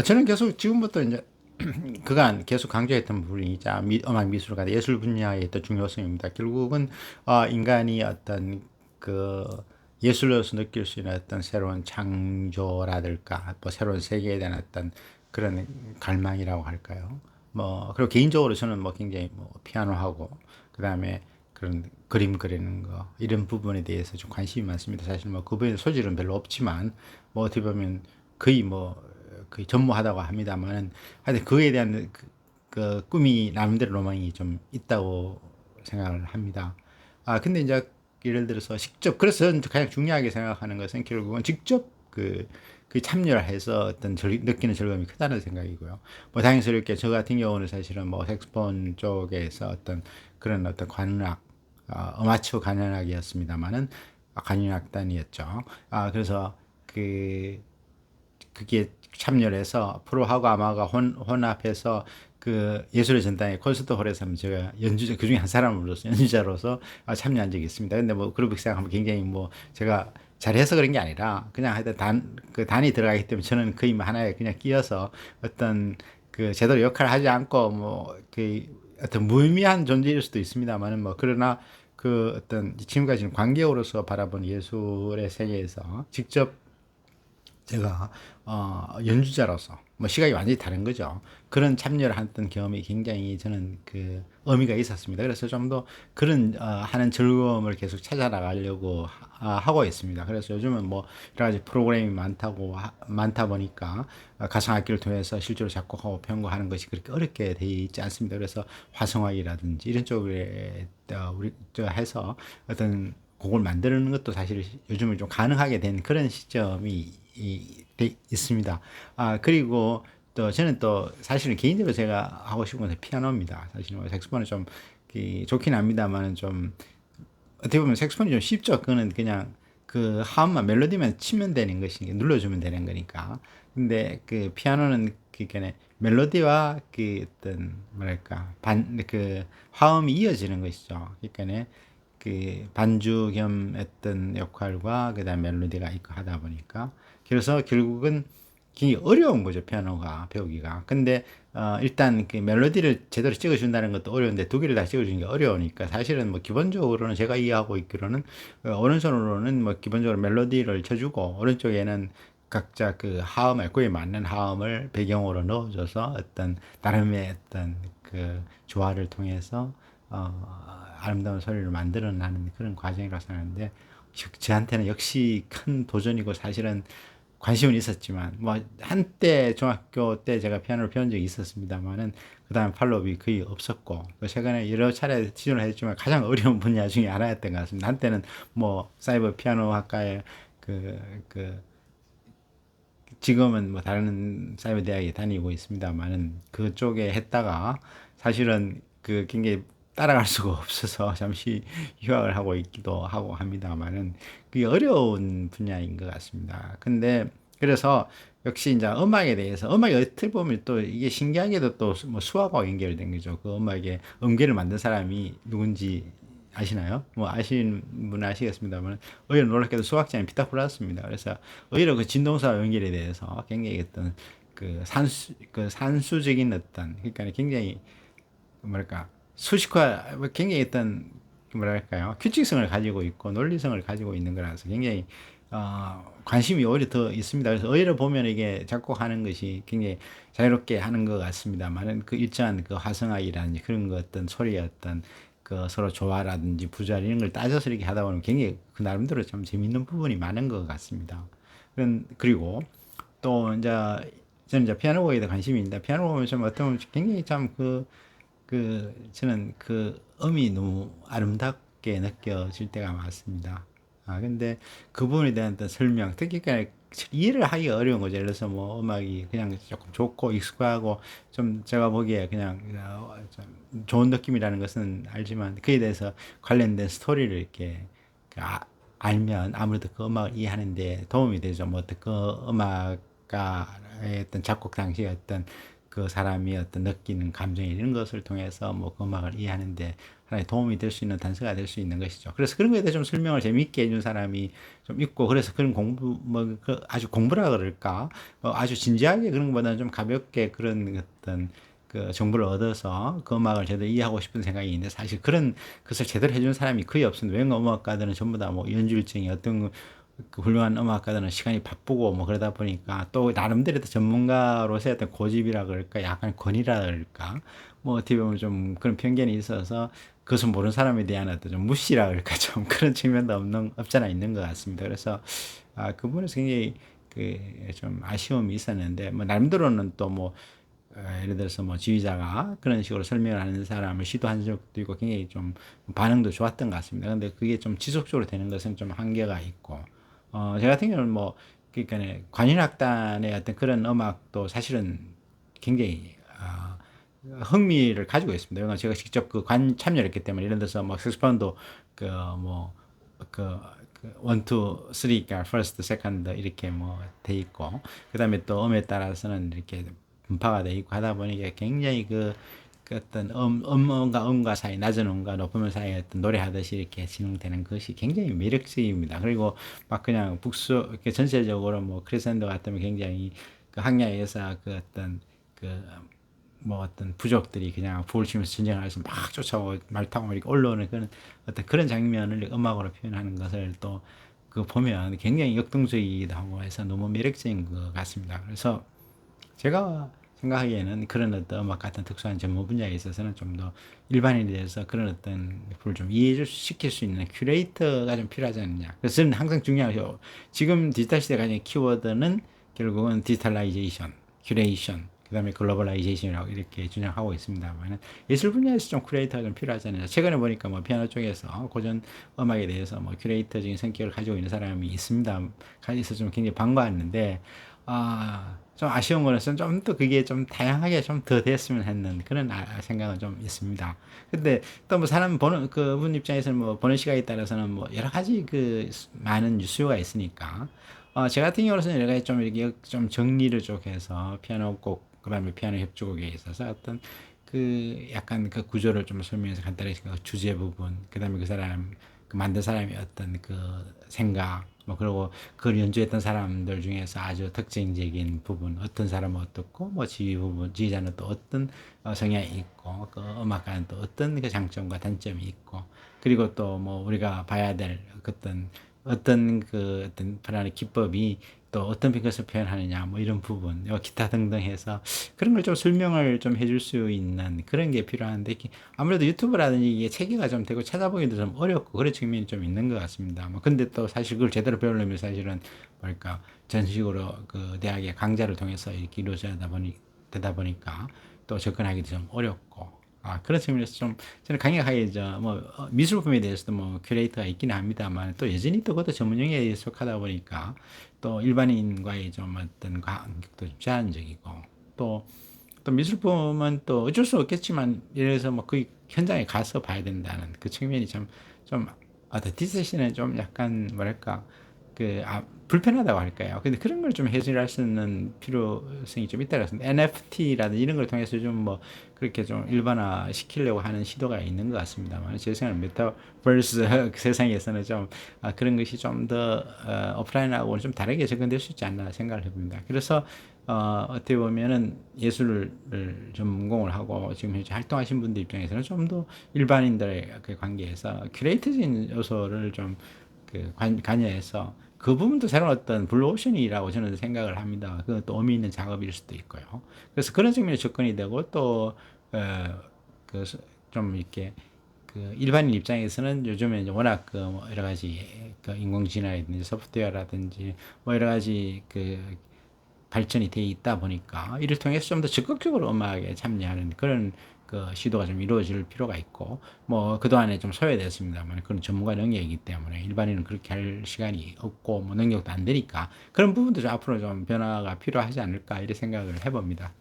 저는 계속 지금부터 이제 그간 계속 강조했던 부분이 이제 음악 미술가 예술 분야의 어떤 중요성입니다. 결국은 인간이 어떤 그 예술로서 느낄 수 있는 어떤 새로운 창조라든가 뭐 새로운 세계에 대한 어떤 그런 갈망이라고 할까요? 뭐 그리고 개인적으로 저는 뭐 굉장히 뭐 피아노하고 그다음에 그런 그림 그리는 거 이런 부분에 대해서 좀 관심이 많습니다. 사실 뭐 그 부분에 소질은 별로 없지만 뭐 어떻게 보면 거의 뭐 거의 전무하다고 합니다만은 하여튼 그에 대한 그 꿈이 나름대로 로망이 좀 있다고 생각을 합니다. 근데 이제 예를 들어서 직접 그래서 저는 가장 중요하게 생각하는 것은 결국은 직접 그 참여를 해서 어떤 느끼는 즐거움이 크다는 생각이고요. 뭐 다행스럽게 저 같은 경우는 사실은 뭐 색소폰 쪽에서 어떤 그런 어떤 관악 어마추어 관현악이었습니다만은 관현악단이었죠. 그래서 그 그게 참여를 해서 프로하고 아마가 혼합해서 그 예술의 전당에 콘서트 홀에서 하면 제가 연주자 그 중에 한 사람으로서 연주자로서 참여한 적이 있습니다. 근데 뭐 그룹 생각하면 굉장히 뭐 제가 잘해서 그런 게 아니라 그냥 하여튼 그 단이 들어가기 때문에 저는 거의 뭐 하나에 그냥 끼어서 어떤 그 제대로 역할을 하지 않고 뭐 그 어떤 무의미한 존재일 수도 있습니다만은 뭐 그러나 그 어떤 지금까지는 관객으로서 바라본 예술의 세계에서 직접 제가 연주자로서 뭐 시각이 완전히 다른 거죠. 그런 참여를 했던 경험이 굉장히 저는 그 의미가 있었습니다. 그래서 좀 더 그런 하는 즐거움을 계속 찾아나가려고 하고 있습니다. 그래서 요즘은 뭐 여러 가지 프로그램이 많다 보니까 가상악기를 통해서 실제로 작곡하고 편곡하는 것이 그렇게 어렵게 돼 있지 않습니다. 그래서 화성학이라든지 이런 쪽에 우리 저 해서 어떤 곡을 만드는 것도 사실 요즘은 좀 가능하게 된 그런 시점이 있습니다. 그리고 또 저는 또 사실은 개인적으로 제가 하고 싶은 건 피아노입니다. 사실은 뭐 색소폰은 좀 좋긴 합니다만은 좀 어떻게 보면 색소폰이 좀 쉽죠. 그거는 그냥 그 하음만 멜로디만 치면 되는 것이니까 눌러주면 되는 거니까. 근데 그 피아노는 그니까 멜로디와 그 어떤 뭐랄까 반 그 화음이 이어지는 것이죠. 그러니까 그 반주 겸 어떤 역할과 그다음 멜로디가 있고 하다 보니까 그래서 결국은 굉장히 어려운 거죠 피아노가 배우기가. 근데 일단 그 멜로디를 제대로 찍어준다는 것도 어려운데 두 개를 다 찍어주는 게 어려우니까 사실은 뭐 기본적으로는 제가 이해하고 있기로는 오른손으로는 뭐 기본적으로 멜로디를 쳐주고 오른쪽에는 각자 그 하음을 그에 맞는 하음을 배경으로 넣어줘서 어떤 나름의 어떤 그 조화를 통해서 아름다운 소리를 만들어내는 그런 과정이라고 생각하는데 저한테는 역시 큰 도전이고 사실은 관심은 있었지만 뭐 한때 중학교 때 제가 피아노를 배운 적이 있었습니다만은 그다음 팔로업이 거의 없었고 최근에 여러 차례 지원을 했지만 가장 어려운 분야 중에 하나였던 것 같습니다. 한때는 뭐 사이버 피아노 학과에 그, 그 지금은 뭐 다른 사이버 대학에 다니고 있습니다만은 그쪽에 했다가 사실은 그 굉장히 따라갈 수가 없어서 잠시 휴학을 하고 있기도 하고 합니다만은 그게 어려운 분야인 것 같습니다. 근데 그래서 역시 이제 음악에 대해서 음악이 어떻게 보면 또 이게 신기하게도 또 뭐 수학과 연결된 거죠. 그 음악의 음계를 만든 사람이 누군지 아시나요? 뭐 아시는 분은 아시겠습니다만 오히려 놀랍게도 수학자인 피타고라스입니다. 그래서 오히려 그 진동사 연결에 대해서 굉장히 어떤 그 산수적인 어떤 그러니까 굉장히 뭐랄까 수식화 굉장히 어떤 뭐랄까요 규칙성을 가지고 있고 논리성을 가지고 있는 거라서 굉장히 관심이 오히려 더 있습니다. 그래서 오히려 보면 이게 작곡하는 것이 굉장히 자유롭게 하는 것 같습니다만은 그 일정한 그 화성학이라든지 그런 거 어떤 소리의 어떤 그 서로 조화라든지 부자 이런 걸 따져서 이렇게 하다 보면 굉장히 그 나름대로 참 재밌는 부분이 많은 것 같습니다. 그리고 또 이제 저는 이제 피아노 곡에 대 관심이 있는데 피아노 보면 좀 어떤 보면 굉장히 참 저는 그 음이 너무 아름답게 느껴질 때가 많습니다. 근데 그 부분에 대한 어떤 설명, 특히 그 이해를 하기가 어려운 거죠. 예를 들어서 뭐 음악이 그냥 조금 좋고 익숙하고 좀 제가 보기에 그냥 좀 좋은 느낌이라는 것은 알지만 그에 대해서 관련된 스토리를 이렇게 그 알면 아무래도 그 음악을 이해하는데 도움이 되죠. 뭐 어떤 그 음악가의 어떤 작곡 당시의 어떤 그 사람이 어떤 느끼는 감정 이런 것을 통해서 뭐 그 음악을 이해하는데 하나의 도움이 될 수 있는 단서가 될 수 있는 것이죠. 그래서 그런 거에 대해서 좀 설명을 재미있게 해준 사람이 좀 있고 그래서 그런 공부 뭐 그 아주 공부라 그럴까 아주 진지하게 그런 것보다는 좀 가볍게 그런 어떤 그 정보를 얻어서 그 음악을 제대로 이해하고 싶은 생각이 있는데 사실 그런 것을 제대로 해준 사람이 거의 없습니다. 왜냐면 음악가들은 전부 다 뭐 연주일증이 어떤 그 훌륭한 음악가들은 시간이 바쁘고 뭐 그러다 보니까 또 나름대로 전문가로서의 어떤 고집이라 그럴까 약간 권위라 그럴까 뭐 어떻게 보면 좀 그런 편견이 있어서 그것을 모르는 사람에 대한 어떤 좀 무시라 그럴까 좀 그런 측면도 없잖아 있는 것 같습니다. 그래서 그 부분에서 굉장히 그 좀 아쉬움이 있었는데 뭐 나름대로는 또 뭐 예를 들어서 뭐 지휘자가 그런 식으로 설명을 하는 사람을 시도한 적도 있고 굉장히 좀 반응도 좋았던 것 같습니다. 근데 그게 좀 지속적으로 되는 것은 좀 한계가 있고 제 같은 경우는 뭐 그러니까 관현악단의 어떤 그런 음악도 사실은 굉장히 흥미를 가지고 있습니다. 왜냐면 제가 직접 그 참여를 했기 때문에 예를 들어서 뭐 색소폰도 그뭐그 원, 투, 쓰리, 그러니까 first, second 이렇게 뭐 돼 있고 그다음에 또 음에 따라서는 이렇게 분파가 돼 있고 하다 보니까 굉장히 그 어떤 음과 사이, 낮은 음과 높은 음 사이에 어떤 노래하듯이 이렇게 진행되는 것이 굉장히 매력적입니다. 그리고 막 그냥 이렇게 전체적으로 뭐 크리센도 같으면 굉장히 그 항야에서 그 어떤 그 뭐 어떤 부족들이 그냥 부을 치면서 전쟁을 해서 막 쫓아오고 말 타고 이렇게 올라오는 그런 장면을 음악으로 표현하는 것을 또 그 보면 굉장히 역동적이기도 하고 해서 너무 매력적인 것 같습니다. 그래서 제가 생각하기에는 그런 어떤 음악 같은 특수한 전문 분야에 있어서는 좀 더 일반인에 대해서 그런 어떤 부분을 좀 시킬 수 있는 큐레이터가 좀 필요하지 않느냐. 그래서 저는 항상 중요하죠. 지금 디지털 시대가 가진 키워드는 결국은 디지털라이제이션, 큐레이션, 그다음에 글로벌라이제이션이라고 이렇게 준영하고 있습니다만 예술 분야에서 좀 큐레이터가 좀 필요하잖아요. 최근에 보니까 뭐 피아노 쪽에서 고전 음악에 대해서 뭐 큐레이터적인 성격을 가지고 있는 사람이 있습니다. 가지고 좀 굉장히 반가웠는데 좀 아쉬운 거는 좀 더 그게 좀 다양하게 좀 더 됐으면 했는 그런 생각은 좀 있습니다. 근데 또 뭐 사람 보는 그분 입장에서는 뭐 보는 시각에 따라서는 뭐 여러 가지 그 많은 수요가 있으니까 제 같은 경우는 여러 가지 좀 이렇게 좀 정리를 좀 해서 피아노 곡 그다음에 피아노 협주곡에 있어서 어떤 그 약간 그 구조를 좀 설명해서 간단히 그 주제 부분 그다음에 그 사람 그 만든 사람의 어떤 그 생각 뭐 그리고 그걸 연주했던 사람들 중에서 아주 특징적인 부분 어떤 사람은 어떻고 뭐 지휘자는 또 어떤 성향이 있고 그 음악가는 또 어떤 그 장점과 단점이 있고 그리고 또 뭐 우리가 봐야 될 어떤 그 어떤 불안의 기법이 또 어떤 것을 표현하느냐 뭐 이런 부분 기타 등등 해서 그런 걸 좀 설명을 좀 해줄 수 있는 그런 게 필요한데 아무래도 유튜브라든지 이게 체계가 좀 되고 찾아보기도 좀 어렵고 그런 측면이 좀 있는 것 같습니다. 뭐 근데 또 사실 그걸 제대로 배우려면 사실은 뭐랄까 전식으로 그 대학의 강좌를 통해서 이렇게 이루어져야 되다 보니까 또 접근하기도 좀 어렵고 그런 측면에서 좀 저는 강력하게 뭐 미술품에 대해서도 뭐 큐레이터가 있기는 합니다만 또 여전히 또 그것도 전문 영역에 속하다 보니까 또 일반인과의 좀 어떤 간격도 좀 제한적이고 또 미술품은 또 어쩔 수 없겠지만 예를 들어서 뭐 그 현장에 가서 봐야 된다는 그 측면이 좀 디스시는 좀 약간 뭐랄까 불편하다고 할까요? 근데 그런 걸 좀 해결할 수 있는 필요성이 좀 있다고 생각합니다. NFT라든 이런 걸 통해서 좀 뭐 그렇게 좀 일반화 시키려고 하는 시도가 있는 것 같습니다만 제 생각은 메타버스 세상에서는 좀 그런 것이 좀 더 오프라인하고는 좀 다르게 접근될 수 있지 않나 생각을 해봅니다. 그래서 어떻게 보면은 예술을 전공을 하고 지금 현재 활동하신 분들 입장에서는 좀 더 일반인들의 그 관계에서 큐레이터적인 요소를 좀 관여해서 그 부분도 새로운 어떤 블루오션이라고 저는 생각을 합니다. 그건 또 의미 있는 작업일 수도 있고요. 그래서 그런 측면에 접근이 되고 또, 좀 이렇게 그 일반인 입장에서는 요즘에 이제 워낙 그뭐 여러 가지 그 인공지능이라든지 소프트웨어라든지 뭐 여러 가지 그 발전이 돼 있다 보니까 이를 통해서 좀 더 적극적으로 음악에 참여하는 그런 그 시도가 좀 이루어질 필요가 있고 뭐 그동안에 좀 소외됐습니다만 그런 전문가 영역이기 때문에 일반인은 그렇게 할 시간이 없고 뭐 능력도 안 되니까 그런 부분도 좀 앞으로 좀 변화가 필요하지 않을까 이런 생각을 해봅니다.